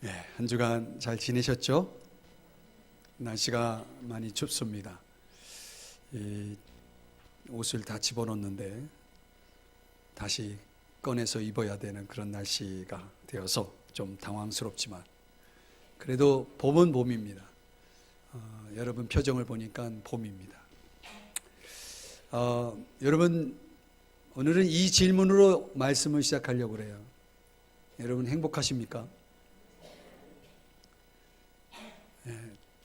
네, 한 주간 잘 지내셨죠? 날씨가 많이 춥습니다. 이 옷을 다 집어넣는데 다시 꺼내서 입어야 되는 그런 날씨가 되어서 좀 당황스럽지만 그래도 봄은 봄입니다. 여러분 표정을 보니까 봄입니다. 여러분 오늘은 이 질문으로 말씀을 시작하려고 그래요. 여러분 행복하십니까?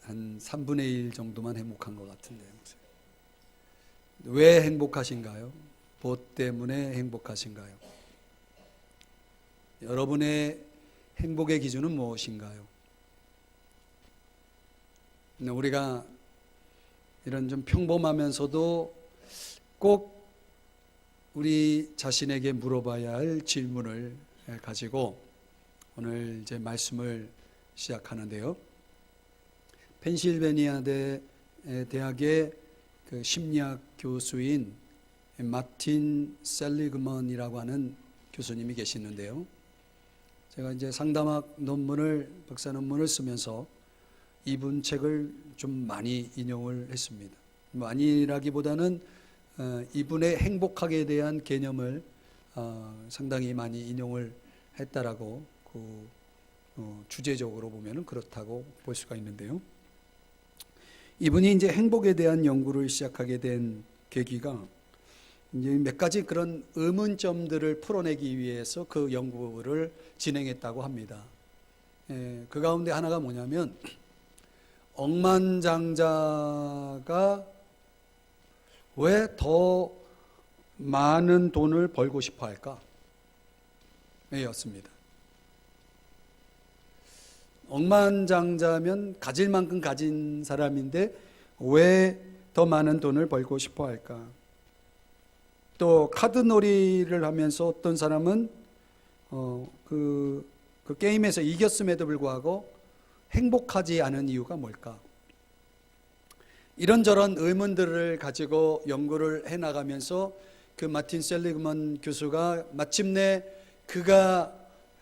한 3분의 1 정도만 행복한 것 같은데 왜 행복하신가요? 뭐 때문에 행복하신가요? 여러분의 행복의 기준은 무엇인가요? 우리가 이런 좀 평범하면서도 꼭 우리 자신에게 물어봐야 할 질문을 가지고 오늘 이제 말씀을 시작하는데요. 펜실베니아 대학의 그 심리학 교수인 마틴 셀리그먼이라고 하는 교수님이 계시는데요. 제가 이제 상담학 논문을, 박사 논문을 쓰면서 이분 책을 좀 많이 인용을 했습니다. 많이라기보다는 이분의 행복하게 대한 개념을 상당히 많이 인용을 했다라고 주제적으로 보면은 그렇다고 볼 수가 있는데요. 이분이 이제 행복에 대한 연구를 시작하게 된 계기가 이제 몇 가지 그런 의문점들을 풀어내기 위해서 그 연구를 진행했다고 합니다. 그 가운데 하나가 뭐냐면 억만장자가 왜 더 많은 돈을 벌고 싶어 할까? 였습니다. 억만장자면 가질 만큼 가진 사람인데 왜 더 많은 돈을 벌고 싶어 할까? 또 카드놀이를 하면서 어떤 사람은 그 게임에서 이겼음에도 불구하고 행복하지 않은 이유가 뭘까? 이런저런 의문들을 가지고 연구를 해나가면서 그 마틴 셀리그먼 교수가 마침내 그가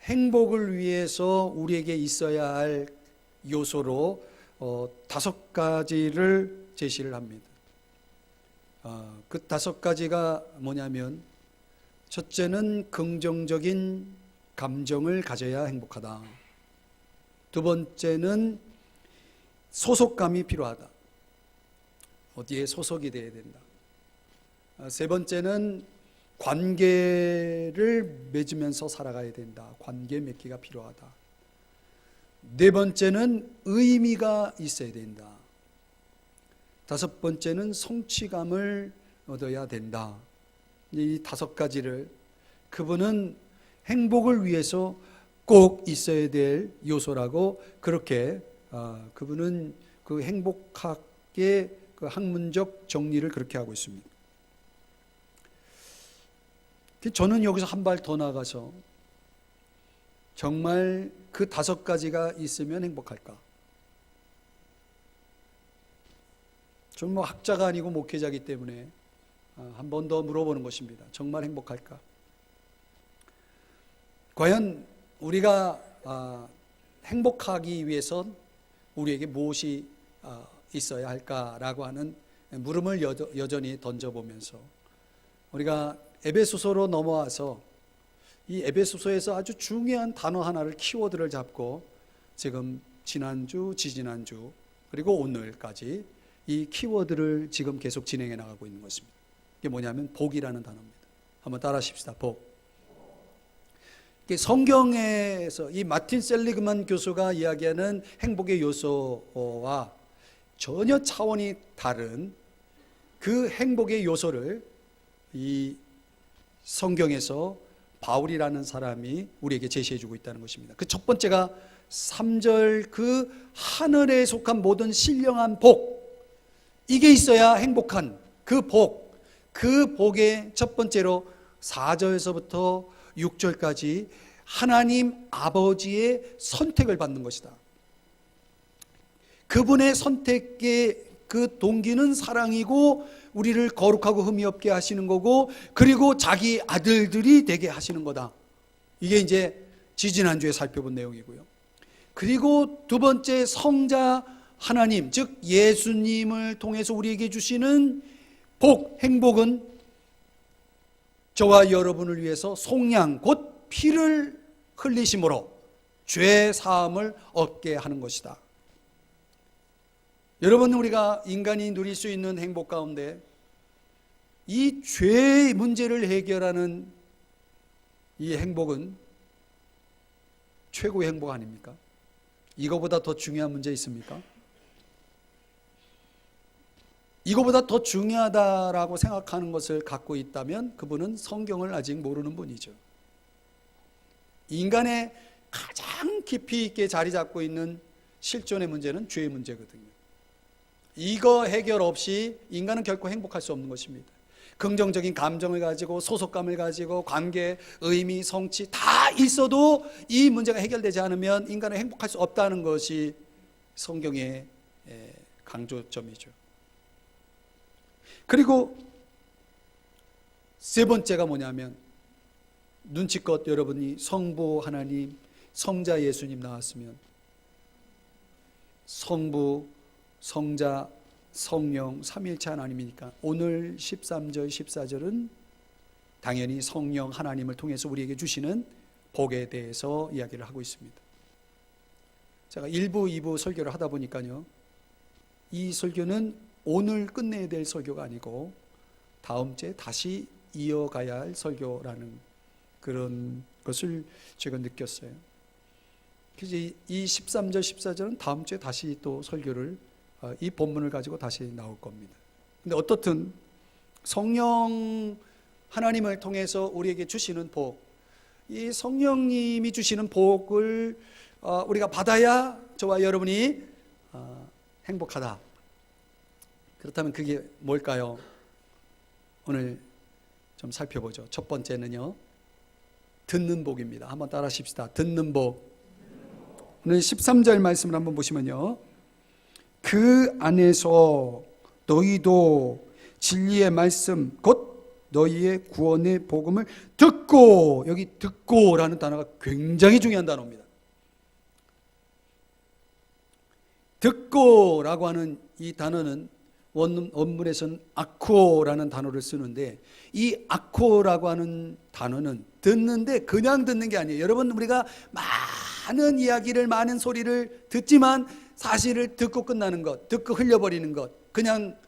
행복을 위해서 우리에게 있어야 할 요소로 5가지를 제시를 합니다. 그 5가지가 뭐냐면 첫째는 긍정적인 감정을 가져야 행복하다. 두 번째는 소속감이 필요하다. 어디에 소속이 돼야 된다. 세 번째는 관계를 맺으면서 살아가야 된다. 관계 맺기가 필요하다. 네 번째는 의미가 있어야 된다. 다섯 번째는 성취감을 얻어야 된다. 이 5가지를 그분은 행복을 위해서 꼭 있어야 될 요소라고 그렇게 그분은 그 행복학의 그 학문적 정리를 그렇게 하고 있습니다. 저는 여기서 한 발 더 나가서 정말 그 5가지가 있으면 행복할까? 저는 뭐 학자가 아니고 목회자이기 때문에 한 번 더 물어보는 것입니다. 정말 행복할까? 과연 우리가 행복하기 위해선 우리에게 무엇이 있어야 할까라고 하는 물음을 여전히 던져보면서 우리가 에베소서로 넘어와서 이 에베소서에서 아주 중요한 단어 하나를 키워드를 잡고 지금 지난주, 지지난주 그리고 오늘까지 이 키워드를 지금 계속 진행해 나가고 있는 것입니다. 이게 뭐냐면 복이라는 단어입니다. 한번 따라 하십시다. 복. 성경에서 이 마틴 셀리그만 교수가 이야기하는 행복의 요소와 전혀 차원이 다른 그 행복의 요소를 이 성경에서 바울이라는 사람이 우리에게 제시해 주고 있다는 것입니다. 그 첫 번째가 3절 그 하늘에 속한 모든 신령한 복, 이게 있어야 행복한 그 복, 그 복의 첫 번째로 4절에서부터 6절까지 하나님 아버지의 선택을 받는 것이다. 그분의 선택의 그 동기는 사랑이고 우리를 거룩하고 흠이 없게 하시는 거고 그리고 자기 아들들이 되게 하시는 거다. 이게 이제 지지난주에 살펴본 내용이고요. 그리고 두 번째, 성자 하나님, 즉 예수님을 통해서 우리에게 주시는 복, 행복은 저와 여러분을 위해서 속량, 곧 피를 흘리심으로 죄 사함을 얻게 하는 것이다. 여러분, 우리가 인간이 누릴 수 있는 행복 가운데 이 죄의 문제를 해결하는 이 행복은 최고의 행복 아닙니까? 이거보다 더 중요한 문제 있습니까? 이거보다 더 중요하다라고 생각하는 것을 갖고 있다면 그분은 성경을 아직 모르는 분이죠. 인간의 가장 깊이 있게 자리 잡고 있는 실존의 문제는 죄의 문제거든요. 이거 해결 없이 인간은 결코 행복할 수 없는 것입니다. 긍정적인 감정을 가지고 소속감을 가지고 관계, 의미, 성취 다 있어도 이 문제가 해결되지 않으면 인간은 행복할 수 없다는 것이 성경의 강조점이죠. 그리고 세 번째가 뭐냐면, 눈치껏 여러분이 성부 하나님, 성자 예수님 나왔으면 성부, 성자, 성령 삼위일체 하나님이니까 오늘 13절 14절은 당연히 성령 하나님을 통해서 우리에게 주시는 복에 대해서 이야기를 하고 있습니다. 제가 1부, 2부 설교를 하다 보니까요, 이 설교는 오늘 끝내야 될 설교가 아니고 다음 주에 다시 이어가야 할 설교라는 그런 것을 제가 느꼈어요. 그래서 이 13절 14절은 다음 주에 다시 또 설교를 이 본문을 가지고 다시 나올 겁니다. 근데 어떻든 성령 하나님을 통해서 우리에게 주시는 복, 이 성령님이 주시는 복을 우리가 받아야 저와 여러분이 행복하다. 그렇다면 그게 뭘까요? 오늘 좀 살펴보죠. 첫 번째는요, 듣는 복입니다. 한번 따라 하십시다. 듣는 복. 오늘 13절 말씀을 한번 보시면요, 그 안에서 너희도 진리의 말씀 곧 너희의 구원의 복음을 듣고, 여기 듣고라는 단어가 굉장히 중요한 단어입니다. 듣고라고 하는 이 단어는 원문에서는 아코라는 단어를 쓰는데, 이 아코라고 하는 단어는 듣는데 그냥 듣는 게 아니에요. 여러분, 우리가 많은 이야기를, 많은 소리를 듣지만 사실을 듣고 끝나는 것, 듣고 흘려버리는 것, 그냥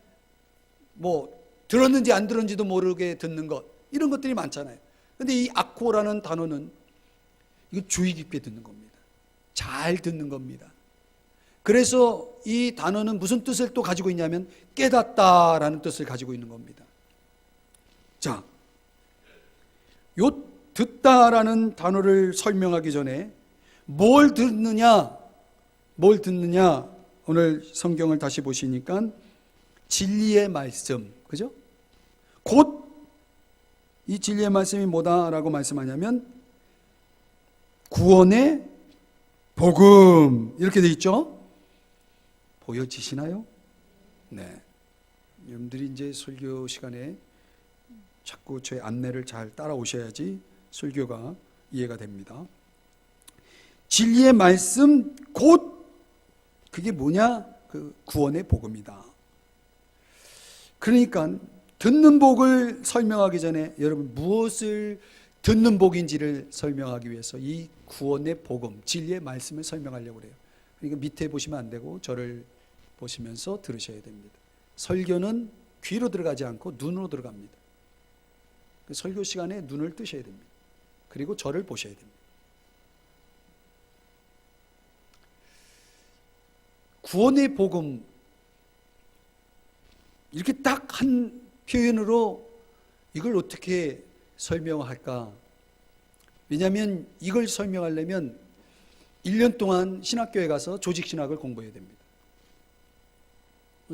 뭐 들었는지 안 들었는지도 모르게 듣는 것, 이런 것들이 많잖아요. 그런데 이 아코라는 단어는 이거 주의 깊게 듣는 겁니다. 잘 듣는 겁니다. 그래서 이 단어는 무슨 뜻을 또 가지고 있냐면 깨닫다라는 뜻을 가지고 있는 겁니다. 자, 요 듣다라는 단어를 설명하기 전에 뭘 듣느냐, 오늘 성경을 다시 보시니까 진리의 말씀, 그죠? 곧 이 진리의 말씀이 뭐다라고 말씀하냐면 구원의 복음, 이렇게 돼 있죠? 보여지시나요? 네. 여러분들이 이제 설교 시간에 자꾸 제 안내를 잘 따라오셔야지 설교가 이해가 됩니다. 진리의 말씀 곧 그게 뭐냐? 그 구원의 복음이다. 그러니까 듣는 복을 설명하기 전에 여러분 무엇을 듣는 복인지를 설명하기 위해서 이 구원의 복음, 진리의 말씀을 설명하려고 그래요. 그러니까 밑에 보시면 안 되고 저를 보시면서 들으셔야 됩니다. 설교는 귀로 들어가지 않고 눈으로 들어갑니다. 설교 시간에 눈을 뜨셔야 됩니다. 그리고 저를 보셔야 됩니다. 구원의 복음, 이렇게 딱 한 표현으로 이걸 어떻게 설명할까? 왜냐하면 이걸 설명하려면 1년 동안 신학교에 가서 조직신학을 공부해야 됩니다.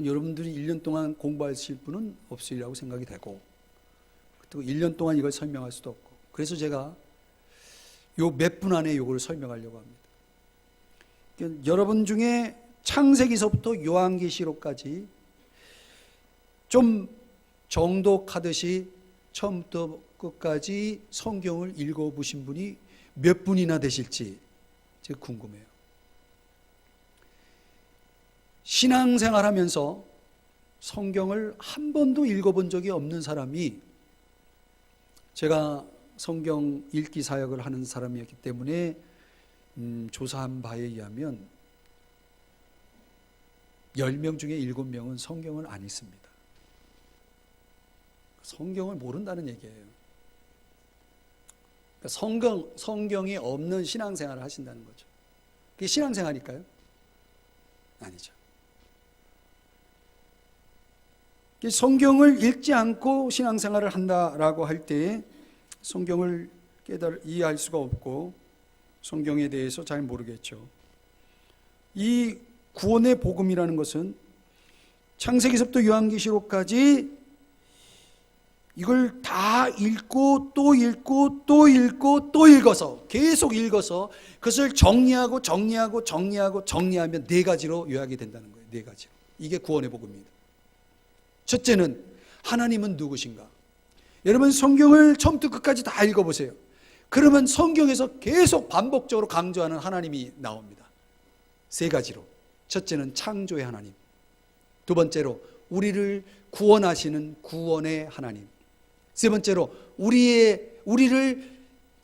여러분들이 1년 동안 공부하실 분은 없으리라고 생각이 되고, 또 1년 동안 이걸 설명할 수도 없고, 그래서 제가 요 몇 분 안에 이걸 설명하려고 합니다. 그러니까 여러분 중에 창세기서부터 요한계시록까지 좀 정독하듯이 처음부터 끝까지 성경을 읽어보신 분이 몇 분이나 되실지 제가 궁금해요. 신앙생활하면서 성경을 한 번도 읽어본 적이 없는 사람이, 제가 성경 읽기 사역을 하는 사람이었기 때문에 조사한 바에 의하면 10명 중에 7명은 성경을 안 읽습니다. 성경을 모른다는 얘기예요. 그러니까 성경이 없는 신앙생활을 하신다는 거죠. 그게 신앙생활일까요? 아니죠. 성경을 읽지 않고 신앙생활을 한다라고 할 때 성경을 이해할 수가 없고 성경에 대해서 잘 모르겠죠. 이 구원의 복음이라는 것은 창세기서부터 요한계시록까지 이걸 다 읽고 또 읽고 또 읽고 또 읽어서, 계속 읽어서 그것을 정리하면 4가지로 요약이 된다는 거예요. 4가지로. 이게 구원의 복음입니다. 첫째는 하나님은 누구신가? 여러분 성경을 처음부터 끝까지 다 읽어보세요. 그러면 성경에서 계속 반복적으로 강조하는 하나님이 나옵니다. 3가지로. 첫째는 창조의 하나님, 두 번째로 우리를 구원하시는 구원의 하나님, 세 번째로 우리를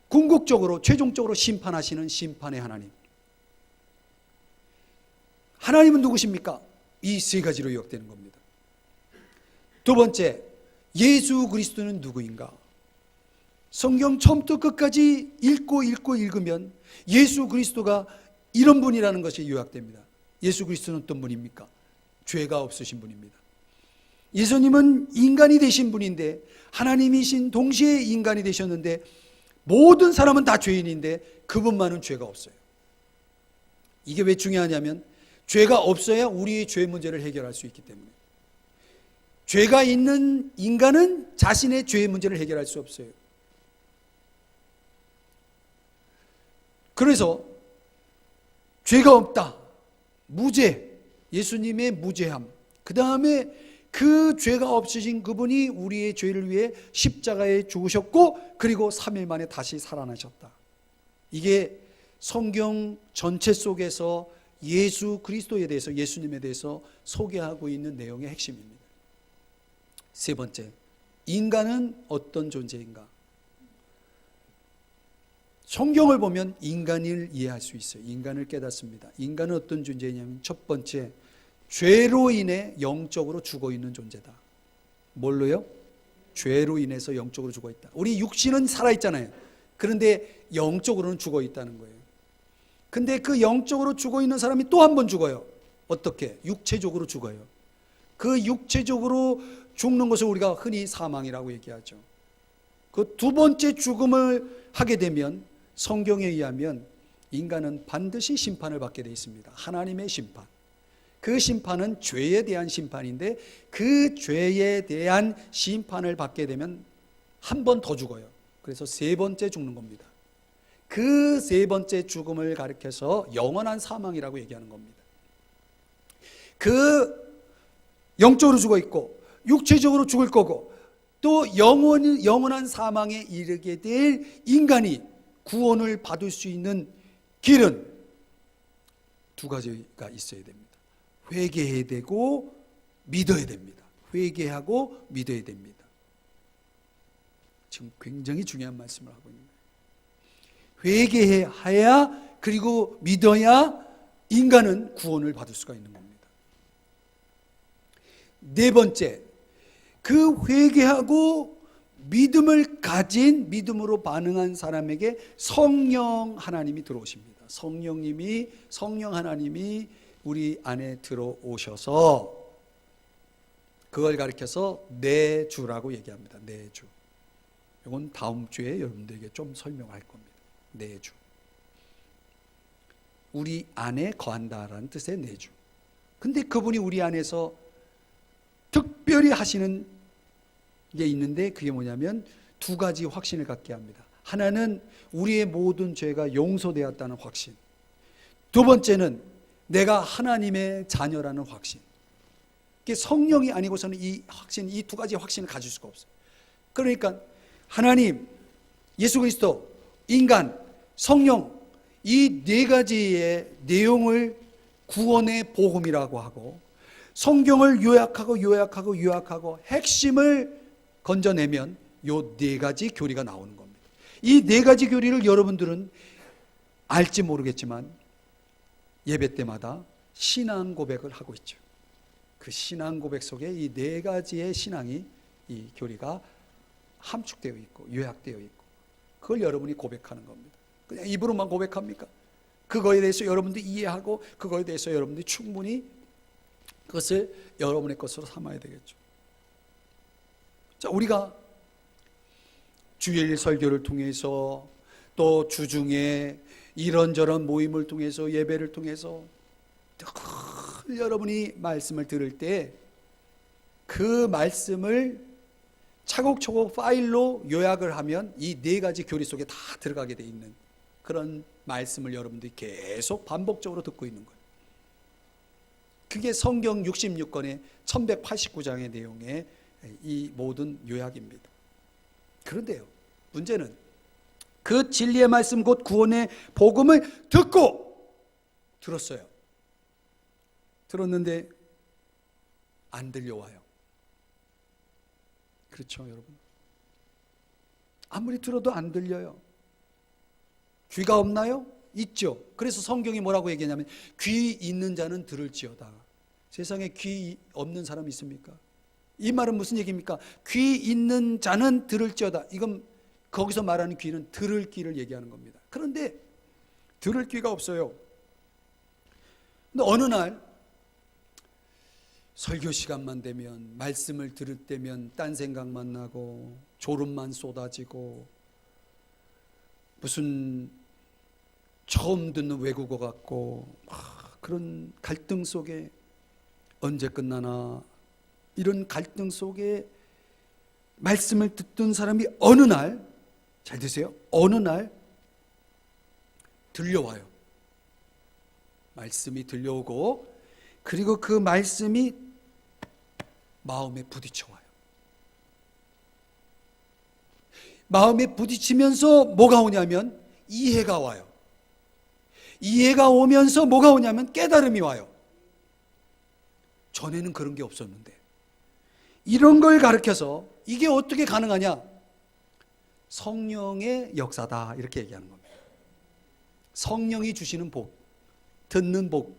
궁극적으로 최종적으로 심판하시는 심판의 하나님. 하나님은 누구십니까? 이 3가지로 요약되는 겁니다. 두 번째, 예수 그리스도는 누구인가? 성경 처음부터 끝까지 읽으면 예수 그리스도가 이런 분이라는 것이 요약됩니다. 예수 그리스도는 어떤 분입니까? 죄가 없으신 분입니다. 예수님은 인간이 되신 분인데, 하나님이신 동시에 인간이 되셨는데, 모든 사람은 다 죄인인데 그분만은 죄가 없어요. 이게 왜 중요하냐면 죄가 없어야 우리의 죄 문제를 해결할 수 있기 때문에. 죄가 있는 인간은 자신의 죄의 문제를 해결할 수 없어요. 그래서 죄가 없다, 무죄, 예수님의 무죄함, 그 다음에 그 죄가 없으신 그분이 우리의 죄를 위해 십자가에 죽으셨고 그리고 3일 만에 다시 살아나셨다. 이게 성경 전체 속에서 예수 그리스도에 대해서, 예수님에 대해서 소개하고 있는 내용의 핵심입니다. 세 번째, 인간은 어떤 존재인가? 성경을 보면 인간을 이해할 수 있어요. 인간을 깨닫습니다. 인간은 어떤 존재냐면, 첫 번째, 죄로 인해 영적으로 죽어있는 존재다. 뭘로요? 죄로 인해서 영적으로 죽어있다. 우리 육신은 살아있잖아요. 그런데 영적으로는 죽어있다는 거예요. 근데 그 영적으로 죽어있는 사람이 또 한 번 죽어요. 어떻게? 육체적으로 죽어요. 그 육체적으로 죽는 것을 우리가 흔히 사망이라고 얘기하죠. 그 두 번째 죽음을 하게 되면 성경에 의하면 인간은 반드시 심판을 받게 되어 있습니다. 하나님의 심판. 그 심판은 죄에 대한 심판인데, 그 죄에 대한 심판을 받게 되면 한 번 더 죽어요. 그래서 3번째 죽는 겁니다. 그 3번째 죽음을 가리켜서 영원한 사망이라고 얘기하는 겁니다. 그 영적으로 죽어 있고 육체적으로 죽을 거고 또 영원한 사망에 이르게 될 인간이 구원을 받을 수 있는 길은 2가지가 있어야 됩니다. 회개해야 되고 믿어야 됩니다. 회개하고 믿어야 됩니다. 지금 굉장히 중요한 말씀을 하고 있는 거예요. 회개해야, 그리고 믿어야 인간은 구원을 받을 수가 있는 겁니다. 4번째, 그 회개하고 믿음을 가진, 믿음으로 반응한 사람에게 성령 하나님이 들어오십니다. 성령 하나님이 우리 안에 들어오셔서 그걸 가리켜서 내주라고 얘기합니다. 내주. 이건 다음 주에 여러분들에게 좀 설명할 겁니다. 내주. 우리 안에 거한다라는 뜻의 내주. 근데 그분이 우리 안에서 특별히 하시는 게 있는데, 그게 뭐냐면 2가지 확신을 갖게 합니다. 하나는 우리의 모든 죄가 용서되었다는 확신. 2번째는 내가 하나님의 자녀라는 확신. 이게 성령이 아니고서는 이 2가지 확신을 가질 수가 없어요. 그러니까 하나님, 예수 그리스도, 인간, 성령, 이 4가지의 내용을 구원의 복음이라고 하고 성경을 요약하고 핵심을 건져내면 요 네 가지 교리가 나오는 겁니다. 이 네 가지 교리를 여러분들은 알지 모르겠지만 예배 때마다 신앙 고백을 하고 있죠. 그 신앙 고백 속에 이 네 가지의 신앙이, 이 교리가 함축되어 있고 요약되어 있고, 그걸 여러분이 고백하는 겁니다. 그냥 입으로만 고백합니까? 그거에 대해서 여러분들이 이해하고 그거에 대해서 여러분들이 충분히 그것을 여러분의 것으로 삼아야 되겠죠. 자, 우리가 주일 설교를 통해서 또 주중에 이런저런 모임을 통해서 예배를 통해서 여러분이 말씀을 들을 때 그 말씀을 차곡차곡 파일로 요약을 하면 이 네 가지 교리 속에 다 들어가게 돼 있는 그런 말씀을 여러분들이 계속 반복적으로 듣고 있는 거예요. 그게 성경 66권의 1189장의 내용의 이 모든 요약입니다. 그런데요, 문제는 그 진리의 말씀 곧 구원의 복음을 들었어요. 들었는데 안 들려와요. 그렇죠, 여러분? 아무리 들어도 안 들려요. 귀가 없나요? 있죠. 그래서 성경이 뭐라고 얘기하냐면 귀 있는 자는 들을지어다. 세상에 귀 없는 사람 있습니까? 이 말은 무슨 얘기입니까? 귀 있는 자는 들을지어다. 이건 거기서 말하는 귀는 들을 귀를 얘기하는 겁니다. 그런데 들을 귀가 없어요. 근데 어느 날 설교 시간만 되면, 말씀을 들을 때면 딴 생각만 나고 졸음만 쏟아지고 무슨 처음 듣는 외국어 같고 그런 갈등 속에 언제 끝나나 이런 갈등 속에 말씀을 듣던 사람이 어느 날, 잘 드세요, 어느 날 들려와요. 말씀이 들려오고 그리고 그 말씀이 마음에 부딪혀와요. 마음에 부딪히면서 뭐가 오냐면 이해가 와요. 이해가 오면서 뭐가 오냐면 깨달음이 와요. 전에는 그런 게 없었는데. 이런 걸 가르쳐서 이게 어떻게 가능하냐? 성령의 역사다, 이렇게 얘기하는 겁니다. 성령이 주시는 복, 듣는 복,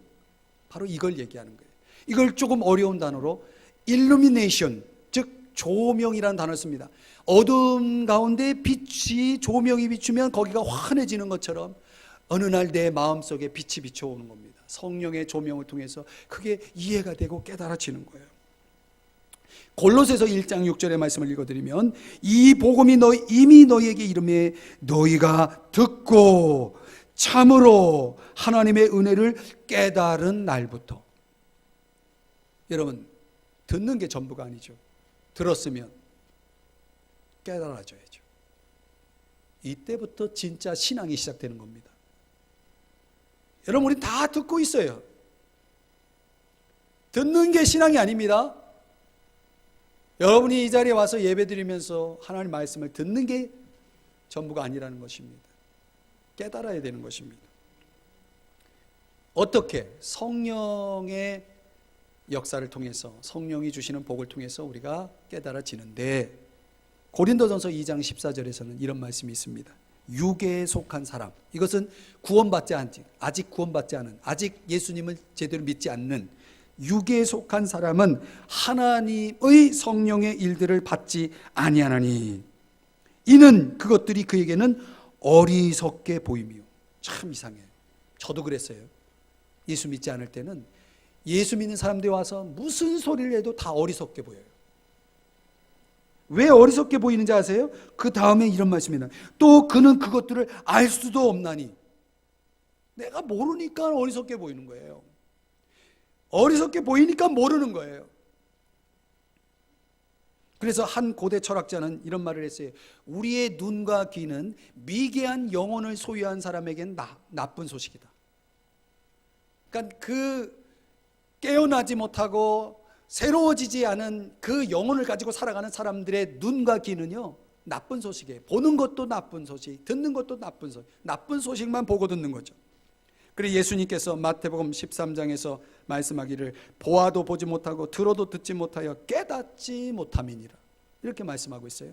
바로 이걸 얘기하는 거예요. 이걸 조금 어려운 단어로 illumination, 즉 조명이라는 단어를 씁니다. 어두운 가운데 빛이, 조명이 비추면 거기가 환해지는 것처럼 어느 날 내 마음속에 빛이 비춰오는 겁니다. 성령의 조명을 통해서 그게 이해가 되고 깨달아지는 거예요. 골로새서 1장 6절의 말씀을 읽어드리면 이 복음이 이미 너희에게 이름에 너희가 듣고 참으로 하나님의 은혜를 깨달은 날부터. 여러분, 듣는 게 전부가 아니죠. 들었으면 깨달아져야죠. 이때부터 진짜 신앙이 시작되는 겁니다. 여러분, 우리 다 듣고 있어요. 듣는 게 신앙이 아닙니다. 여러분이 이 자리에 와서 예배드리면서 하나님 말씀을 듣는 게 전부가 아니라는 것입니다. 깨달아야 되는 것입니다. 어떻게? 성령의 역사를 통해서, 성령이 주시는 복을 통해서 우리가 깨달아지는데, 고린도전서 2장 14절에서는 이런 말씀이 있습니다. 육에 속한 사람, 이것은 구원받지 않지, 아직 구원받지 않은, 아직 예수님을 제대로 믿지 않는 육에 속한 사람은 하나님의 성령의 일들을 받지 아니하나니 이는 그것들이 그에게는 어리석게 보이며. 참 이상해요. 저도 그랬어요. 예수 믿지 않을 때는 예수 믿는 사람들이 와서 무슨 소리를 해도 다 어리석게 보여요. 왜 어리석게 보이는지 아세요? 그 다음에 이런 말씀이 나요. 또 그는 그것들을 알 수도 없나니. 내가 모르니까 어리석게 보이는 거예요. 어리석게 보이니까 모르는 거예요. 그래서 한 고대 철학자는 이런 말을 했어요. 우리의 눈과 귀는 미개한 영혼을 소유한 사람에겐 나쁜 소식이다. 그러니까 그 깨어나지 못하고 새로워지지 않은 그 영혼을 가지고 살아가는 사람들의 눈과 귀는요, 나쁜 소식이에요. 보는 것도 나쁜 소식, 듣는 것도 나쁜 소식, 나쁜 소식만 보고 듣는 거죠. 그리고 예수님께서 마태복음 13장에서 말씀하기를 보아도 보지 못하고 들어도 듣지 못하여 깨닫지 못함이니라, 이렇게 말씀하고 있어요.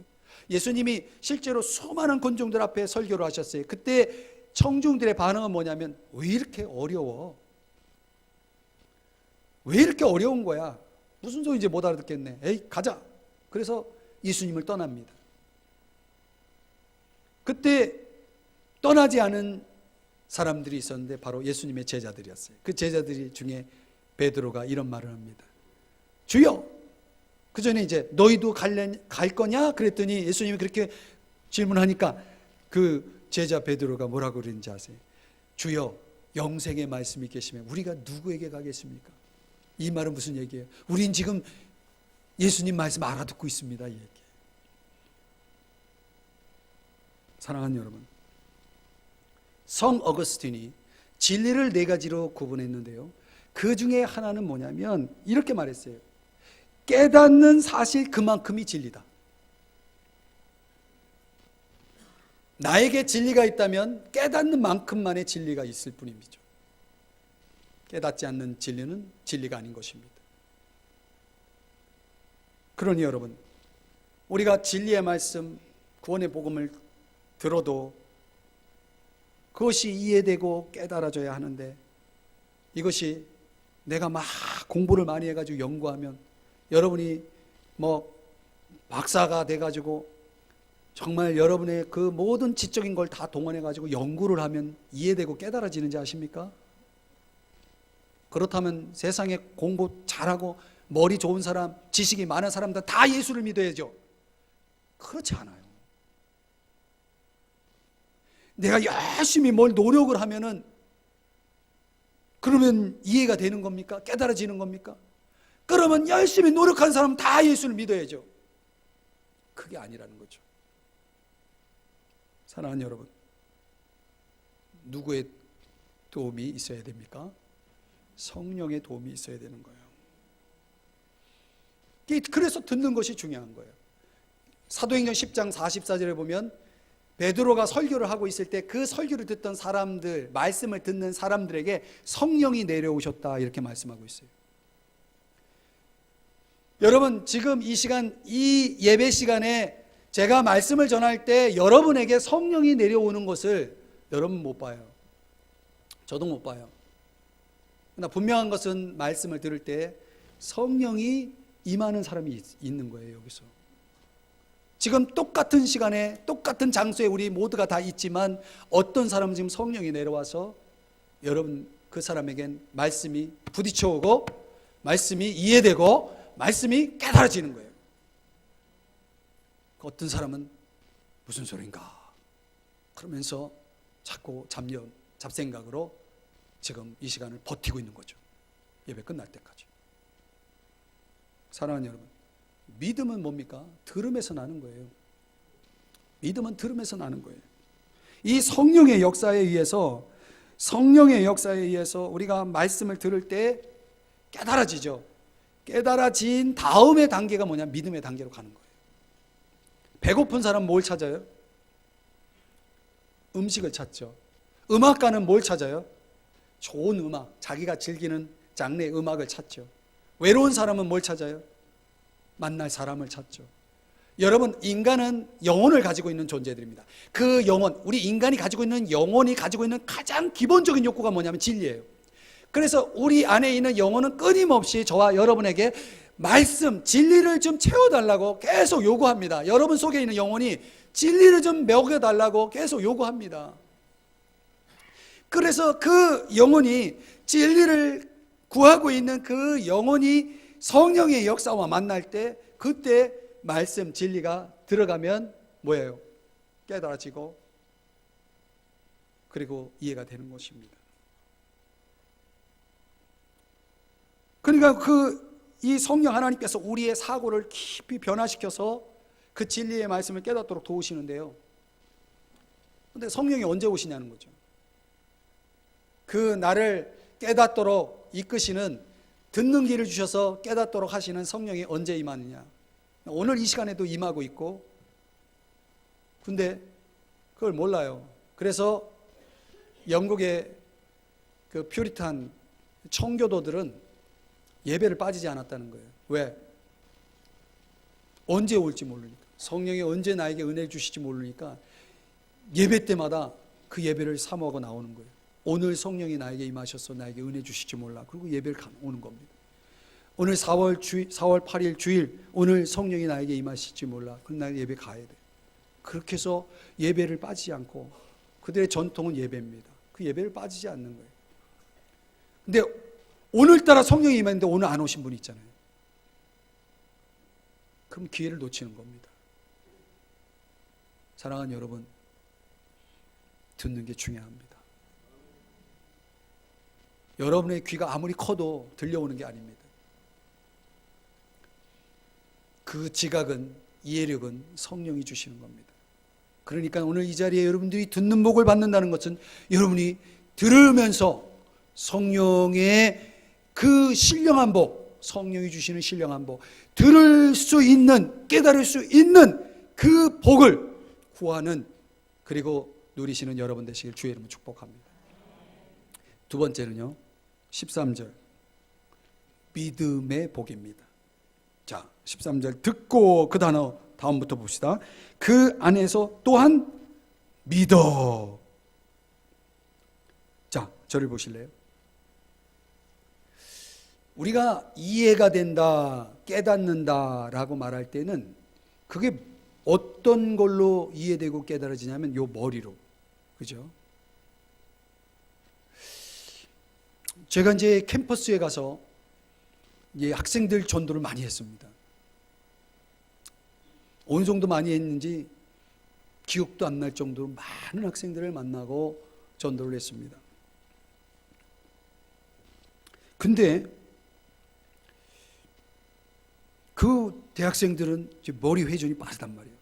예수님이 실제로 수많은 군중들 앞에 설교를 하셨어요. 그때 청중들의 반응은 뭐냐면, 왜 이렇게 어려워? 왜 이렇게 어려운 거야? 무슨 소리인지 못 알아듣겠네. 에이, 가자. 그래서 예수님을 떠납니다. 그때 떠나지 않은 사람들이 있었는데 바로 예수님의 제자들이었어요. 그 제자들 중에 베드로가 이런 말을 합니다. 주여, 그 전에 이제 너희도 갈 거냐? 그랬더니 예수님이 그렇게 질문하니까 그 제자 베드로가 뭐라고 그러는지 아세요? 주여, 영생의 말씀이 계시면 우리가 누구에게 가겠습니까? 이 말은 무슨 얘기예요? 우린 지금 예수님 말씀 알아듣고 있습니다, 이 얘기. 사랑하는 여러분, 성 어거스틴이 진리를 네 가지로 구분했는데요, 그 중에 하나는 뭐냐면 이렇게 말했어요. 깨닫는 사실 그만큼이 진리다. 나에게 진리가 있다면 깨닫는 만큼만의 진리가 있을 뿐입니다. 깨닫지 않는 진리는 진리가 아닌 것입니다. 그러니 여러분, 우리가 진리의 말씀, 구원의 복음을 들어도 그것이 이해되고 깨달아져야 하는데, 이것이 내가 막 공부를 많이 해가지고 연구하면, 여러분이 뭐 박사가 돼가지고 정말 여러분의 그 모든 지적인 걸 다 동원해가지고 연구를 하면 이해되고 깨달아지는지 아십니까? 그렇다면 세상에 공부 잘하고 머리 좋은 사람, 지식이 많은 사람들 다 예수를 믿어야죠. 그렇지 않아요. 내가 열심히 뭘 노력을 하면은 그러면 이해가 되는 겁니까? 깨달아지는 겁니까? 그러면 열심히 노력한 사람 다 예수를 믿어야죠. 그게 아니라는 거죠. 사랑하는 여러분, 누구의 도움이 있어야 됩니까? 성령의 도움이 있어야 되는 거예요. 그래서 듣는 것이 중요한 거예요. 사도행전 10장 44절에 보면 베드로가 설교를 하고 있을 때 그 설교를 듣던 사람들, 말씀을 듣는 사람들에게 성령이 내려오셨다, 이렇게 말씀하고 있어요. 여러분, 지금 이 시간, 이 예배 시간에 제가 말씀을 전할 때 여러분에게 성령이 내려오는 것을 여러분 못 봐요. 저도 못 봐요. 그러나 분명한 것은 말씀을 들을 때 성령이 임하는 사람이 있는 거예요. 여기서 지금 똑같은 시간에 똑같은 장소에 우리 모두가 다 있지만 어떤 사람은 지금 성령이 내려와서 여러분 그 사람에겐 말씀이 부딪혀오고 말씀이 이해되고 말씀이 깨달아지는 거예요. 어떤 사람은 무슨 소린가 그러면서 자꾸 잡생각으로 지금 이 시간을 버티고 있는 거죠. 예배 끝날 때까지. 사랑하는 여러분, 믿음은 뭡니까? 들음에서 나는 거예요. 믿음은 들음에서 나는 거예요. 이 성령의 역사에 의해서 우리가 말씀을 들을 때 깨달아지죠. 깨달아진 다음의 단계가 뭐냐? 믿음의 단계로 가는 거예요. 배고픈 사람은 뭘 찾아요? 음식을 찾죠. 음악가는 뭘 찾아요? 좋은 음악, 자기가 즐기는 장르의 음악을 찾죠. 외로운 사람은 뭘 찾아요? 만날 사람을 찾죠. 여러분, 인간은 영혼을 가지고 있는 존재들입니다. 그 영혼, 우리 인간이 가지고 있는 영혼이 가지고 있는 가장 기본적인 욕구가 뭐냐면 진리예요. 그래서 우리 안에 있는 영혼은 끊임없이 저와 여러분에게 말씀, 진리를 좀 채워달라고 계속 요구합니다. 여러분 속에 있는 영혼이 진리를 좀 먹여달라고 계속 요구합니다. 그래서 그 영혼이 진리를 구하고 있는 그 영혼이 성령의 역사와 만날 때 그때 말씀, 진리가 들어가면 뭐예요? 깨달아지고 그리고 이해가 되는 것입니다. 그러니까 이 성령 하나님께서 우리의 사고를 깊이 변화시켜서 그 진리의 말씀을 깨닫도록 도우시는데요. 그런데 성령이 언제 오시냐는 거죠. 그 나를 깨닫도록 이끄시는 듣는 길을 주셔서 깨닫도록 하시는 성령이 언제 임하느냐. 오늘 이 시간에도 임하고 있고 근데 그걸 몰라요. 그래서 영국의 그 퓨리탄 청교도들은 예배를 빠지지 않았다는 거예요. 왜? 언제 올지 모르니까. 성령이 언제 나에게 은혜 주실지 모르니까 예배 때마다 그 예배를 사모하고 나오는 거예요. 오늘 성령이 나에게 임하셔서 나에게 은혜 주실지 몰라. 그리고 예배를 오는 겁니다. 오늘 4월 8일 주일, 오늘 성령이 나에게 임하실지 몰라. 그럼 나는 예배 가야 돼. 그렇게 해서 예배를 빠지지 않고, 그들의 전통은 예배입니다. 그 예배를 빠지지 않는 거예요. 근데 오늘따라 성령이 임했는데 오늘 안 오신 분이 있잖아요. 그럼 기회를 놓치는 겁니다. 사랑하는 여러분, 듣는 게 중요합니다. 여러분의 귀가 아무리 커도 들려오는 게 아닙니다. 그 지각은, 이해력은 성령이 주시는 겁니다. 그러니까 오늘 이 자리에 여러분들이 듣는 복을 받는다는 것은 여러분이 들으면서 성령의 그 신령한 복, 성령이 주시는 신령한 복, 들을 수 있는, 깨달을 수 있는 그 복을 구하는, 그리고 누리시는 여러분 되시길 주의 이름으로 축복합니다. 두 번째는요, 13절 믿음의 복입니다. 자, 13절 듣고 그 단어 다음부터 봅시다. 그 안에서 또한 믿어. 자, 저를 보실래요? 우리가 이해가 된다, 깨닫는다 라고 말할 때는 그게 어떤 걸로 이해되고 깨달아지냐면 요 머리로. 그죠? 제가 이제 캠퍼스에 가서 학생들 전도를 많이 했습니다. 어느 정도 많이 했는지 기억도 안 날 정도로 많은 학생들을 만나고 전도를 했습니다. 근데 그 대학생들은 머리 회전이 빠르단 말이에요.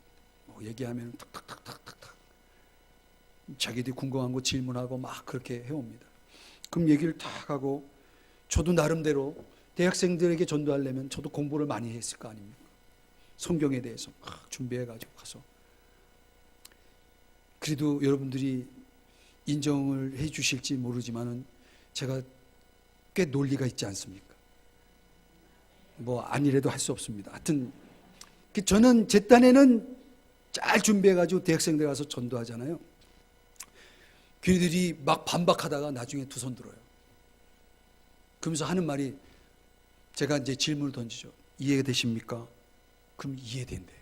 뭐 얘기하면 탁탁탁탁탁탁 자기들이 궁금한 거 질문하고 막 그렇게 해옵니다. 그럼 얘기를 탁 하고, 저도 나름대로 대학생들에게 전도하려면 저도 공부를 많이 했을 거 아닙니까? 성경에 대해서 막 준비해가지고 가서. 그래도 여러분들이 인정을 해 주실지 모르지만은 제가 꽤 논리가 있지 않습니까? 뭐 아니래도 할 수 없습니다. 하여튼 저는 제 딴에는 잘 준비해가지고 대학생들 가서 전도하잖아요. 걔네들이 막 반박하다가 나중에 두 손 들어요. 그러면서 하는 말이, 제가 이제 질문을 던지죠. 이해가 되십니까? 그럼 이해된대요.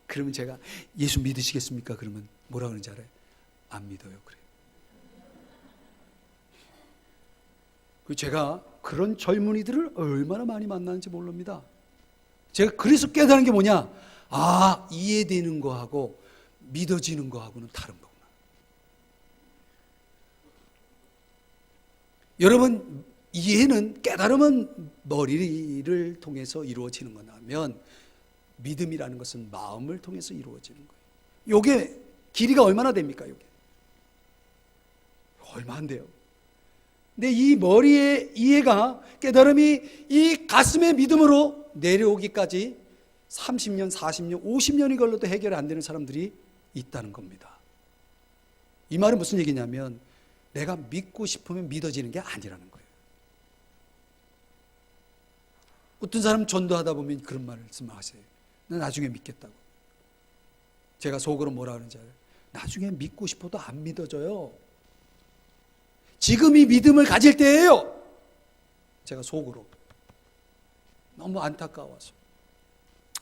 그러면 제가 예수 믿으시겠습니까? 그러면 뭐라 그러는지 알아요? 안 믿어요. 그래요. 제가 그런 젊은이들을 얼마나 많이 만나는지 모릅니다. 제가 그래서 깨달은 게 뭐냐? 아, 이해되는 거하고 믿어지는 거하고는 다른 거구나. 여러분, 이해는, 깨달음은 머리를 통해서 이루어지는 거라면 믿음이라는 것은 마음을 통해서 이루어지는 거예요. 요게 길이가 얼마나 됩니까? 요게 얼마 안 돼요. 근데 이 머리의 이해가, 깨달음이 이 가슴의 믿음으로 내려오기까지 30년, 40년, 50년이 걸려도 해결이 안 되는 사람들이 있다는 겁니다. 이 말은 무슨 얘기냐면 내가 믿고 싶으면 믿어지는 게 아니라는 거예요. 어떤 사람 전도하다 보면 그런 말씀하세요. 나 나중에 믿겠다고. 제가 속으로 뭐라 그러는지 알아요? 나중에 믿고 싶어도 안 믿어져요. 지금이 믿음을 가질 때예요. 제가 속으로. 너무 안타까워서.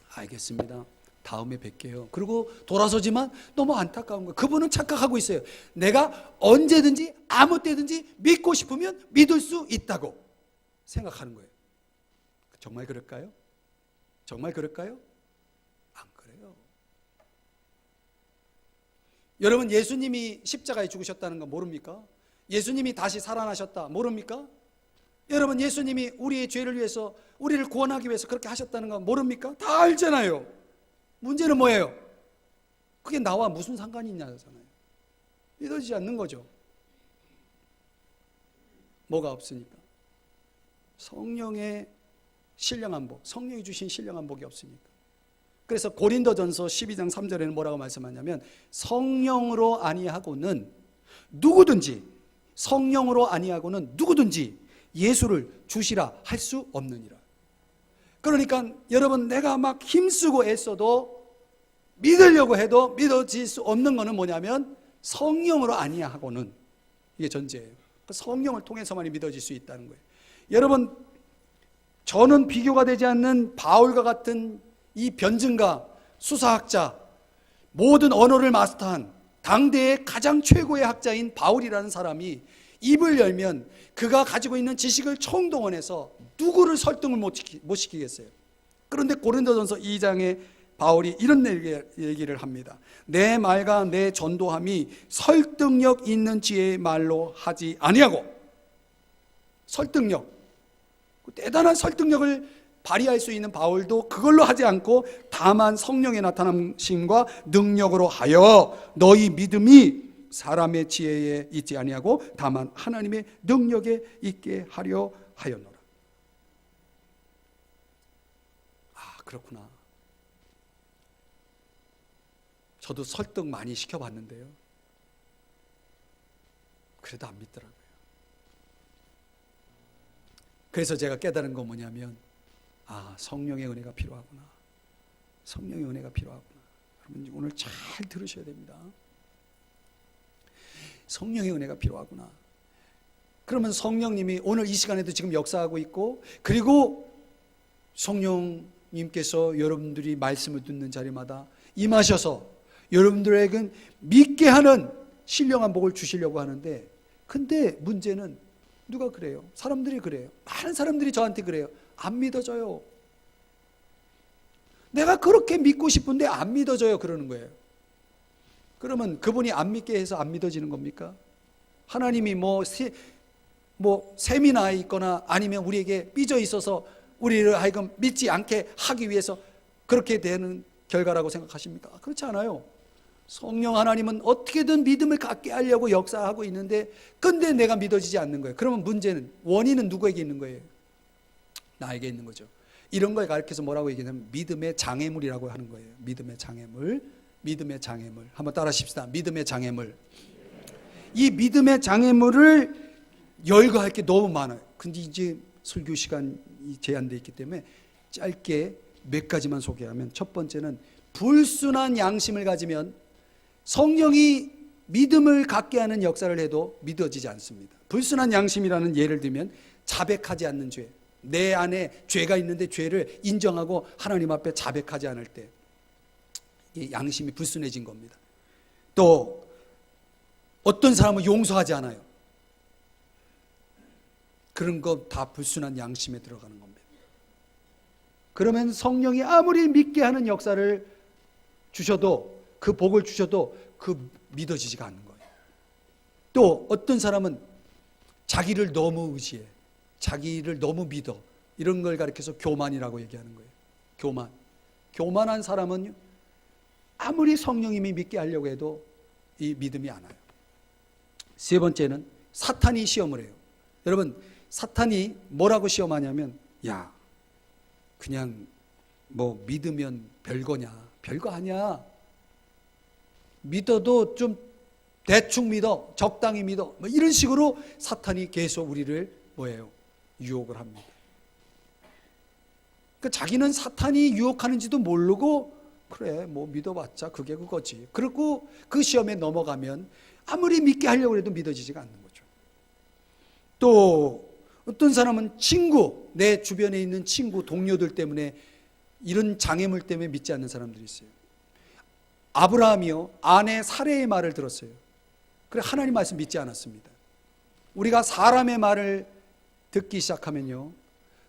알겠습니다. 다음에 뵐게요. 그리고 돌아서지만 너무 안타까운 거예요. 그분은 착각하고 있어요. 내가 언제든지 아무 때든지 믿고 싶으면 믿을 수 있다고 생각하는 거예요. 정말 그럴까요? 정말 그럴까요? 안 그래요. 여러분, 예수님이 십자가에 죽으셨다는 거 모릅니까? 예수님이 다시 살아나셨다 모릅니까? 여러분, 예수님이 우리의 죄를 위해서, 우리를 구원하기 위해서 그렇게 하셨다는 거 모릅니까? 다 알잖아요. 문제는 뭐예요? 그게 나와 무슨 상관이 있냐잖아요. 믿어지지 않는 거죠. 뭐가 없으니까. 성령의 신령한 복, 성령이 주신 신령한 복이 없으니까. 그래서 고린도전서 12장 3절에는 뭐라고 말씀하냐면 성령으로 아니하고는 누구든지 성령으로 아니하고는 누구든지 예수를 주시라 할 수 없느니라. 그러니까 여러분, 내가 막 힘쓰고 애써도 믿으려고 해도 믿어질 수 없는 것은 뭐냐면 성령으로 아니하고는, 이게 전제예요. 성령을 통해서만이 믿어질 수 있다는 거예요. 여러분, 저는 비교가 되지 않는 바울과 같은 이 변증가, 수사학자, 모든 언어를 마스터한 당대의 가장 최고의 학자인 바울이라는 사람이 입을 열면 그가 가지고 있는 지식을 총동원해서 누구를 설득을 못 시키겠어요. 그런데 고린도전서 2장에 바울이 이런 얘기를 합니다. 내 말과 내 전도함이 설득력 있는 지혜의 말로 하지 아니하고, 설득력, 대단한 설득력을 발휘할 수 있는 바울도 그걸로 하지 않고 다만 성령의 나타남심과 능력으로 하여 너희 믿음이 사람의 지혜에 있지 아니하고 다만 하나님의 능력에 있게 하려 하였노라. 아, 그렇구나. 저도 설득 많이 시켜봤는데요, 그래도 안 믿더라고요. 그래서 제가 깨달은 건 뭐냐면, 아, 성령의 은혜가 필요하구나. 성령의 은혜가 필요하구나. 여러분, 오늘 잘 들으셔야 됩니다. 성령의 은혜가 필요하구나. 그러면 성령님이 오늘 이 시간에도 지금 역사하고 있고, 그리고 성령님께서 여러분들이 말씀을 듣는 자리마다 임하셔서 여러분들에게 믿게 하는 신령한 복을 주시려고 하는데, 근데 문제는 누가 그래요? 사람들이 그래요. 많은 사람들이 저한테 그래요. 안 믿어져요. 내가 그렇게 믿고 싶은데 안 믿어져요. 그러는 거예요. 그러면 그분이 안 믿게 해서 안 믿어지는 겁니까? 하나님이 셈이 나 있거나 아니면 우리에게 삐져 있어서 우리를 하여금 믿지 않게 하기 위해서 그렇게 되는 결과라고 생각하십니까? 그렇지 않아요. 성령 하나님은 어떻게든 믿음을 갖게 하려고 역사하고 있는데, 근데 내가 믿어지지 않는 거예요. 그러면 문제는, 원인은 누구에게 있는 거예요? 나에게 있는 거죠. 이런 걸 가르쳐서 뭐라고 얘기하냐면 믿음의 장애물이라고 하는 거예요. 믿음의 장애물, 믿음의 장애물. 한번 따라 하십시다. 믿음의 장애물. 이 믿음의 장애물을 열거할 게 너무 많아요. 근데 이제 설교 시간이 제한되어 있기 때문에 짧게 몇 가지만 소개하면, 첫 번째는 불순한 양심을 가지면 성령이 믿음을 갖게 하는 역사를 해도 믿어지지 않습니다. 불순한 양심이라는 예를 들면 자백하지 않는 죄. 내 안에 죄가 있는데 죄를 인정하고 하나님 앞에 자백하지 않을 때 양심이 불순해진 겁니다. 또 어떤 사람은 용서하지 않아요. 그런 거 다 불순한 양심에 들어가는 겁니다. 그러면 성령이 아무리 믿게 하는 역사를 주셔도, 그 복을 주셔도 그 믿어지지가 않는 거예요. 또 어떤 사람은 자기를 너무 의지해, 자기를 너무 믿어, 이런 걸 가리켜서 교만이라고 얘기하는 거예요. 교만한 사람은 아무리 성령님이 믿게 하려고 해도 이 믿음이 안 와요. 세 번째는 사탄이 시험을 해요. 여러분, 사탄이 뭐라고 시험하냐면, 야, 그냥 뭐 믿으면 별거냐, 별거 아니야, 믿어도 좀 대충 믿어, 적당히 믿어, 뭐 이런 식으로 사탄이 계속 우리를 뭐예요? 유혹을 합니다. 그러니까 자기는 사탄이 유혹하는지도 모르고, 그래 뭐 믿어봤자 그게 그거지, 그리고 그 시험에 넘어가면 아무리 믿게 하려고 해도 믿어지지가 않는 거죠. 또 어떤 사람은 내 주변에 있는 친구, 동료들 때문에, 이런 장애물 때문에 믿지 않는 사람들이 있어요. 아브라함이요, 아내 사레의 말을 들었어요. 그래 하나님 말씀 믿지 않았습니다. 우리가 사람의 말을 듣기 시작하면요,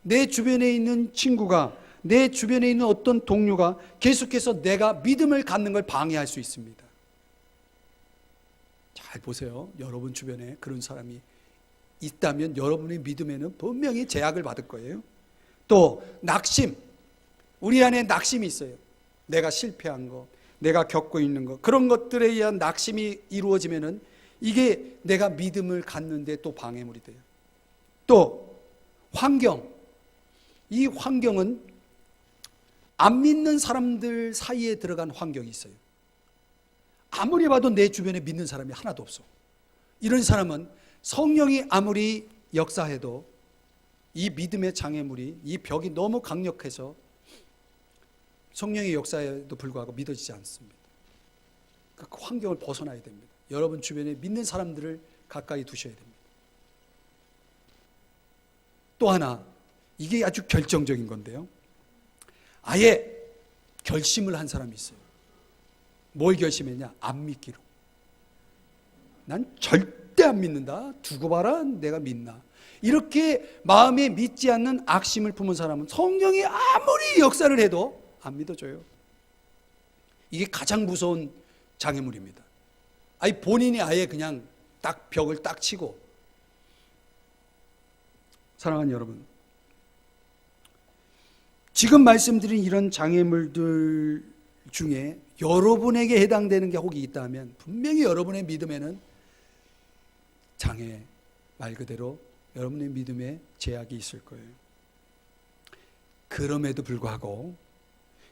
내 주변에 있는 친구가, 내 주변에 있는 어떤 동료가 계속해서 내가 믿음을 갖는 걸 방해할 수 있습니다. 잘 보세요. 여러분 주변에 그런 사람이 있다면 여러분의 믿음에는 분명히 제약을 받을 거예요. 또 낙심, 우리 안에 낙심이 있어요. 내가 실패한 거, 내가 겪고 있는 거, 그런 것들에 의한 낙심이 이루어지면은 이게 내가 믿음을 갖는데 또 방해물이 돼요. 또 환경, 이 환경은 안 믿는 사람들 사이에 들어간 환경이 있어요. 아무리 봐도 내 주변에 믿는 사람이 하나도 없어. 이런 사람은 성령이 아무리 역사해도 이 믿음의 장애물이, 이 벽이 너무 강력해서 성령의 역사에도 불구하고 믿어지지 않습니다. 그 환경을 벗어나야 됩니다. 여러분 주변에 믿는 사람들을 가까이 두셔야 됩니다. 또 하나, 이게 아주 결정적인 건데요. 아예 결심을 한 사람이 있어요. 뭘 결심했냐? 안 믿기로. 난 절대 안 믿는다. 두고 봐라, 내가 믿나. 이렇게 마음에 믿지 않는 악심을 품은 사람은 성령이 아무리 역사를 해도 안 믿어져요. 이게 가장 무서운 장애물입니다. 아니 본인이 아예 그냥 딱 벽을 딱 치고. 사랑하는 여러분, 지금 말씀드린 이런 장애물들 중에 여러분에게 해당되는 게 혹이 있다면 분명히 여러분의 믿음에는 장애, 말 그대로 여러분의 믿음에 제약이 있을 거예요. 그럼에도 불구하고,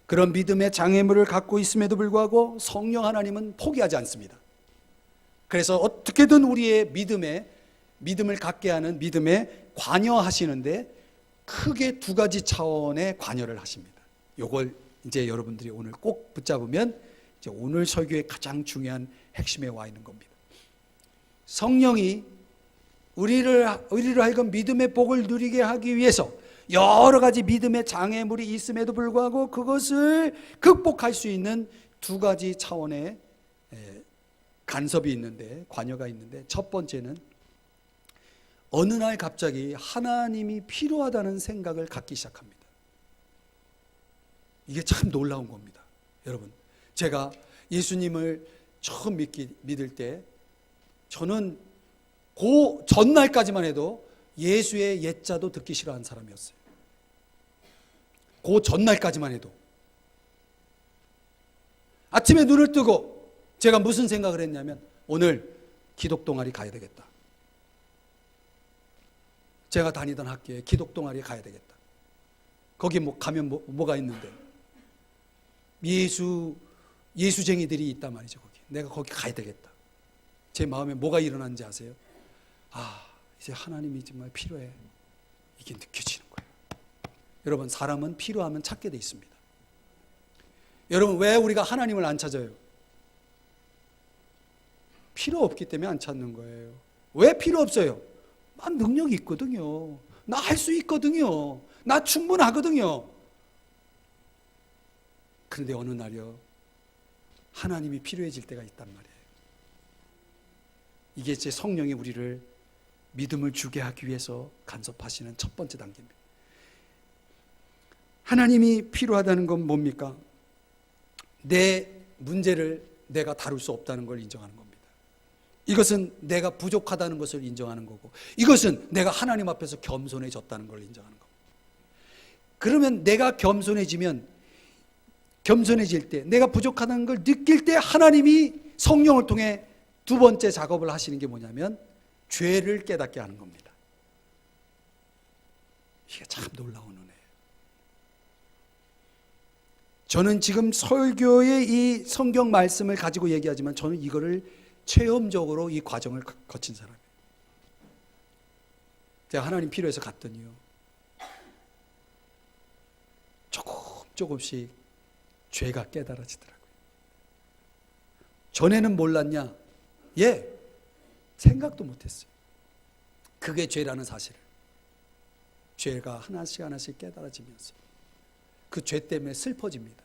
그런 믿음의 장애물을 갖고 있음에도 불구하고 성령 하나님은 포기하지 않습니다. 그래서 어떻게든 우리의 믿음을 갖게 하는 믿음에 관여하시는데 크게 두 가지 차원의 관여를 하십니다. 이걸 이제 여러분들이 오늘 꼭 붙잡으면 이제 오늘 설교의 가장 중요한 핵심에 와 있는 겁니다. 성령이 우리를 하여금 믿음의 복을 누리게 하기 위해서 여러 가지 믿음의 장애물이 있음에도 불구하고 그것을 극복할 수 있는 두 가지 차원의 간섭이 있는데, 관여가 있는데, 첫 번째는 어느 날 갑자기 하나님이 필요하다는 생각을 갖기 시작합니다. 이게 참 놀라운 겁니다. 여러분, 제가 예수님을 처음 믿을 때 저는 그 전날까지만 해도 예수의 옛자도 듣기 싫어하는 사람이었어요. 그 전날까지만 해도. 아침에 눈을 뜨고 제가 무슨 생각을 했냐면 오늘 기독동아리 가야 되겠다. 제가 다니던 학교에 기독동아리에 가야 되겠다. 거기 가면 뭐가 있는데 예수쟁이들이 있단 말이죠. 내가 거기 가야 되겠다. 제 마음에 뭐가 일어났는지 아세요? 이제 하나님이 정말 필요해. 이게 느껴지는 거예요. 여러분, 사람은 필요하면 찾게 돼 있습니다. 여러분, 왜 우리가 하나님을 안 찾아요? 필요 없기 때문에 안 찾는 거예요. 왜 필요 없어요? 난 능력이 있거든요. 나 할 수 있거든요. 나 충분하거든요. 그런데 어느 날요, 하나님이 필요해질 때가 있단 말이에요. 이게 제 성령이 우리를 믿음을 주게 하기 위해서 간섭하시는 첫 번째 단계입니다. 하나님이 필요하다는 건 뭡니까? 내 문제를 내가 다룰 수 없다는 걸 인정하는 겁니다. 이것은 내가 부족하다는 것을 인정하는 거고, 이것은 내가 하나님 앞에서 겸손해졌다는 걸 인정하는 겁니다. 그러면 내가 겸손해질 때, 내가 부족하다는 걸 느낄 때 하나님이 성령을 통해 두 번째 작업을 하시는 게 뭐냐면 죄를 깨닫게 하는 겁니다. 이게 참 놀라운 은혜예요. 저는 지금 설교의 이 성경 말씀을 가지고 얘기하지만 저는 이거를 체험적으로 이 과정을 거친 사람이에요. 제가 하나님 필요해서 갔더니요, 조금씩 죄가 깨달아지더라고요. 전에는 몰랐냐? 생각도 못했어요. 그게 죄라는 사실을. 죄가 하나씩 깨달아지면서 그 죄 때문에 슬퍼집니다.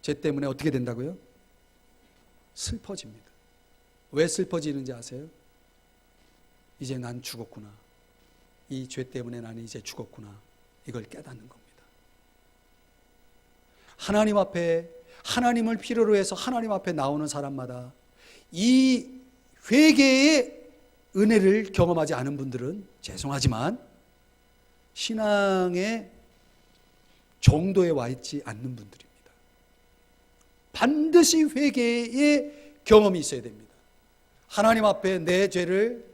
죄 때문에 어떻게 된다고요? 슬퍼집니다. 왜 슬퍼지는지 아세요? 이제 난 죽었구나. 이 죄 때문에 나는 이제 죽었구나. 이걸 깨닫는 겁니다. 하나님 앞에, 하나님을 필요로 해서 하나님 앞에 나오는 사람마다 이 회개의 은혜를 경험하지 않은 분들은 죄송하지만 신앙의 정도에 와 있지 않는 분들입니다. 반드시 회개의 경험이 있어야 됩니다. 하나님 앞에 내 죄를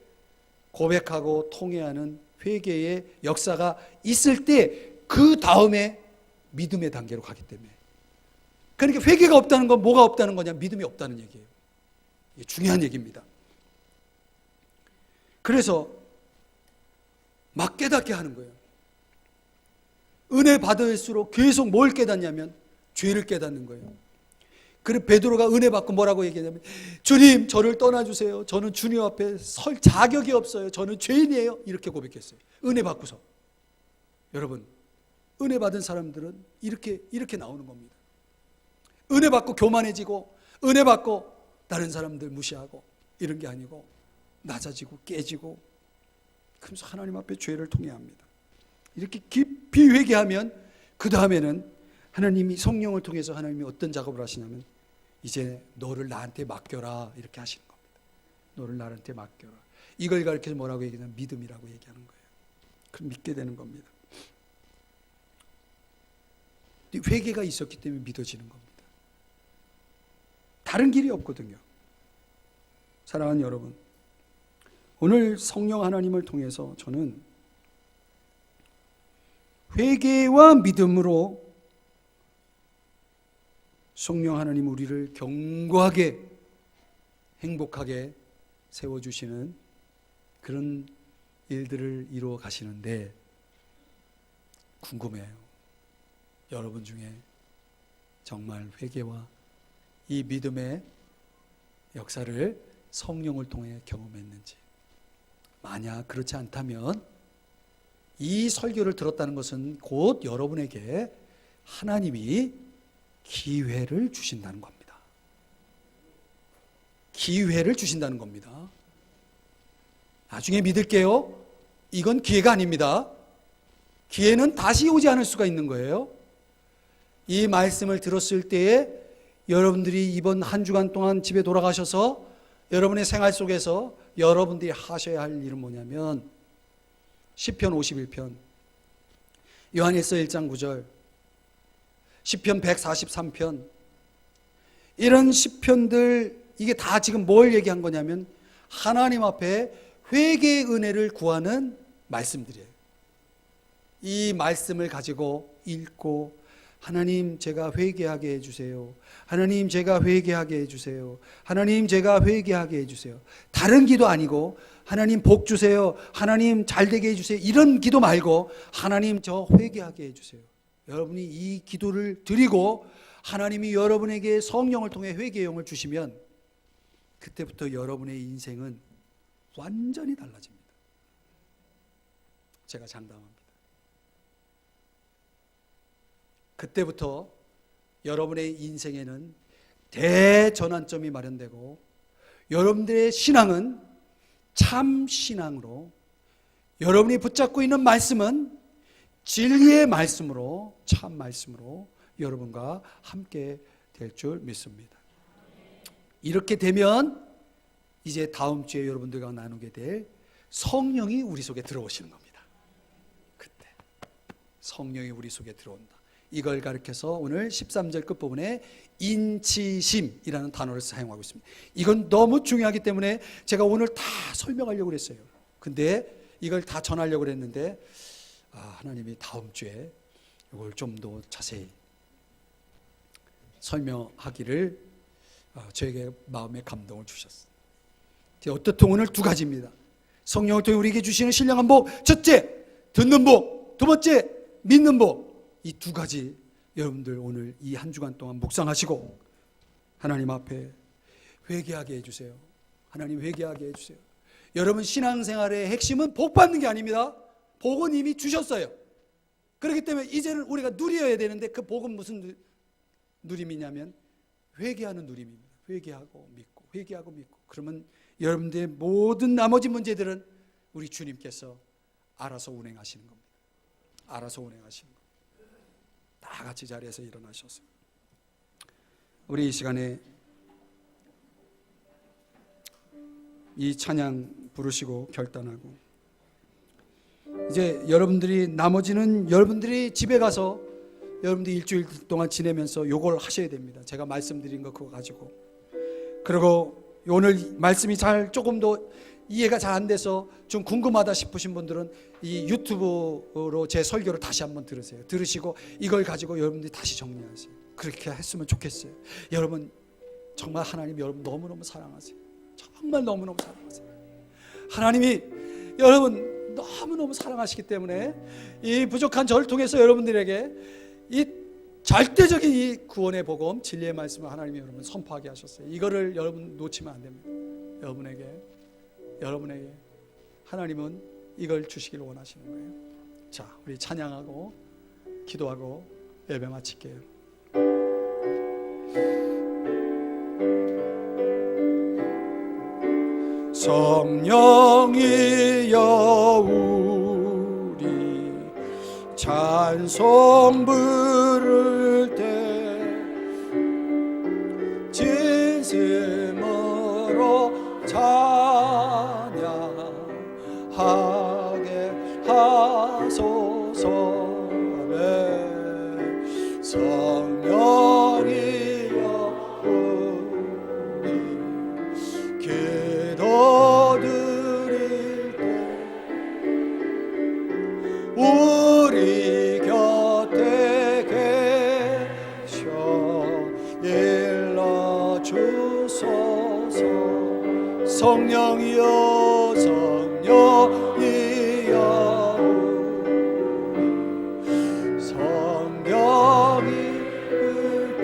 고백하고 통회하는 회개의 역사가 있을 때 그 다음에 믿음의 단계로 가기 때문에. 그러니까 회개가 없다는 건 뭐가 없다는 거냐? 믿음이 없다는 얘기예요. 이게 중요한 얘기입니다. 그래서 막 깨닫게 하는 거예요. 은혜 받을수록 계속 뭘 깨닫냐면 죄를 깨닫는 거예요. 그리고 베드로가 은혜 받고 뭐라고 얘기하냐면, 주님 저를 떠나주세요. 저는 주님 앞에 설 자격이 없어요. 저는 죄인이에요. 이렇게 고백했어요. 은혜 받고서. 여러분, 은혜 받은 사람들은 이렇게 나오는 겁니다. 은혜 받고 교만해지고, 은혜 받고 다른 사람들 무시하고 이런 게 아니고 낮아지고 깨지고, 그러면서 하나님 앞에 죄를 통회합니다. 이렇게 깊이 회개하면 그 다음에는 하나님이 성령을 통해서 하나님이 어떤 작업을 하시냐면, 이제 너를 나한테 맡겨라 이렇게 하시는 겁니다. 너를 나한테 맡겨라. 이걸 가르쳐서 뭐라고 얘기하냐면 믿음이라고 얘기하는 거예요. 그럼 믿게 되는 겁니다. 회개가 있었기 때문에 믿어지는 겁니다. 다른 길이 없거든요. 사랑하는 여러분, 오늘 성령 하나님을 통해서 저는 회개와 믿음으로 성령 하나님 우리를 견고하게 행복하게 세워주시는 그런 일들을 이루어 가시는데, 궁금해요. 여러분 중에 정말 회개와 이 믿음의 역사를 성령을 통해 경험했는지. 만약 그렇지 않다면 이 설교를 들었다는 것은 곧 여러분에게 하나님이 기회를 주신다는 겁니다. 기회를 주신다는 겁니다. 나중에 믿을게요. 이건 기회가 아닙니다. 기회는 다시 오지 않을 수가 있는 거예요. 이 말씀을 들었을 때에 여러분들이 이번 한 주간 동안 집에 돌아가셔서 여러분의 생활 속에서 여러분들이 하셔야 할 일은 뭐냐면, 시편 51편, 요한일서 1장 9절, 시편 143편, 이런 시편들, 이게 다 지금 뭘 얘기한 거냐면 하나님 앞에 회개의 은혜를 구하는 말씀들이에요. 이 말씀을 가지고 읽고, 하나님 제가 회개하게 해주세요. 하나님 제가 회개하게 해주세요. 하나님 제가 회개하게 해주세요. 다른 기도 아니고 하나님 복 주세요. 하나님 잘되게 해주세요. 이런 기도 말고 하나님 저 회개하게 해주세요. 여러분이 이 기도를 드리고 하나님이 여러분에게 성령을 통해 회개의 영을 주시면 그때부터 여러분의 인생은 완전히 달라집니다. 제가 장담합니다. 그때부터 여러분의 인생에는 대전환점이 마련되고, 여러분들의 신앙은 참 신앙으로, 여러분이 붙잡고 있는 말씀은 진리의 말씀으로, 참 말씀으로 여러분과 함께 될 줄 믿습니다. 이렇게 되면 이제 다음 주에 여러분들과 나누게 될 성령이 우리 속에 들어오시는 겁니다. 그때 성령이 우리 속에 들어온다. 이걸 가르쳐서 오늘 13절 끝부분에 인치심이라는 단어를 사용하고 있습니다. 이건 너무 중요하기 때문에 제가 오늘 다 설명하려고 그랬어요. 근데 이걸 다 전하려고 그랬는데 하나님이 다음 주에 이걸 좀 더 자세히 설명하기를 저에게 마음의 감동을 주셨어요. 어떻든 오늘 두 가지입니다. 성령을 통해 우리에게 주시는 신령한 복, 첫째 듣는 복, 두 번째 믿는 복. 이 두 가지 여러분들 오늘 이 한 주간 동안 묵상하시고 하나님 앞에 회개하게 해주세요. 하나님 회개하게 해주세요. 여러분 신앙생활의 핵심은 복 받는 게 아닙니다. 복은 이미 주셨어요. 그렇기 때문에 이제는 우리가 누려야 되는데, 그 복은 무슨 누림이냐면 회개하는 누림입니다. 회개하고 믿고, 회개하고 믿고. 그러면 여러분들의 모든 나머지 문제들은 우리 주님께서 알아서 운행하시는 겁니다. 알아서 운행하시는 겁니다. 다 같이 자리에서 일어나셨어요. 우리 이 시간에 이 찬양 부르시고 결단하고, 이제 여러분들이 나머지는 여러분들이 집에 가서 여러분들이 일주일 동안 지내면서 요걸 하셔야 됩니다. 제가 말씀드린 거 그거 가지고. 그리고 오늘 말씀이 조금 더 이해가 잘 안 돼서 좀 궁금하다 싶으신 분들은 이 유튜브로 제 설교를 다시 한번 들으세요. 들으시고 이걸 가지고 여러분들이 다시 정리하세요. 그렇게 했으면 좋겠어요. 여러분 정말 하나님 여러분 너무너무 사랑하세요. 정말 너무너무 사랑하세요. 하나님이 여러분 너무너무 사랑하시기 때문에 이 부족한 저를 통해서 여러분들에게 이 절대적인 이 구원의 복음, 진리의 말씀을 하나님이 여러분 선포하게 하셨어요. 이거를 여러분 놓치면 안 됩니다. 여러분에게 하나님은 이걸 주시기를 원하시는 거예요. 자, 우리 찬양하고 기도하고 예배 마칠게요. 성령이여 우리 찬송 부를 때 진심으로 찬양하게 하소서. 성령이여 우리 기도드릴 때 우리 곁에 계셔 일러주소서. 성령이여 성령이여 성령이 그때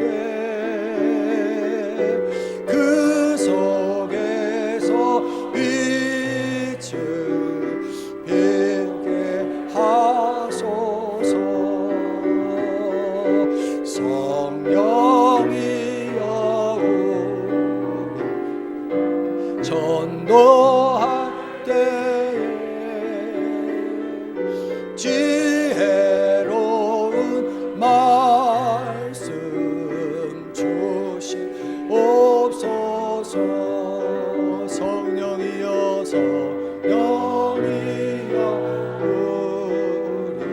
그 속에서 빛을 비게 하소서. 성령이여 우리 전도할 때에 지혜로운 말씀 주시옵소서. 성령이여 성령이여 우리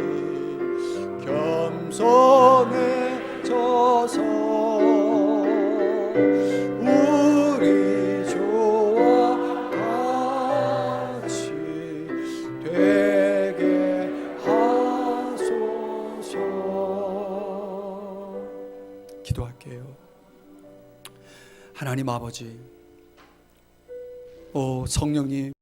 겸손해져서 우리 주와 같이 되게 하소서. 기도할게요. 하나님 아버지, 오 성령님